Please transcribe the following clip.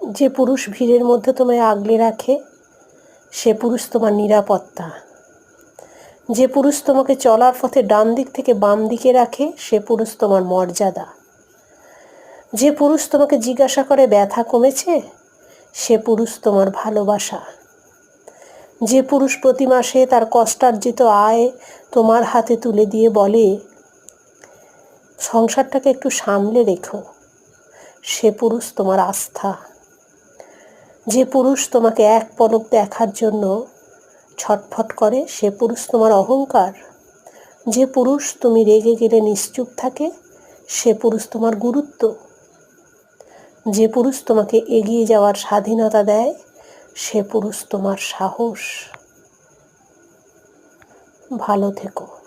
যে পুরুষ ভিড়ের মধ্যে তোমায় আগলে রাখে সে পুরুষ তোমার নিরাপত্তা। যে পুরুষ তোমাকে চলার পথে ডান দিক থেকে বাম দিকে রাখে সে পুরুষ তোমার মর্যাদা। যে পুরুষ তোমাকে জিজ্ঞাসা করে ব্যথা কমেছে সে পুরুষ তোমার ভালোবাসা। যে পুরুষ প্রতি মাসে তার কষ্টার্জিত আয় তোমার হাতে তুলে দিয়ে বলে সংসারটাকে একটু সামলে রেখো সে পুরুষ তোমার আস্থা। যে পুরুষ তোমাকে এক পলক দেখার জন্য ছটফট করে সে পুরুষ তোমার অহংকার। যে পুরুষ তুমি রেগে গেলে নিশ্চুপ থাকে সে পুরুষ তোমার গুরুত্ব। যে পুরুষ তোমাকে এগিয়ে যাওয়ার স্বাধীনতা দেয় সে পুরুষ তোমার সাহস। ভালো থেকো।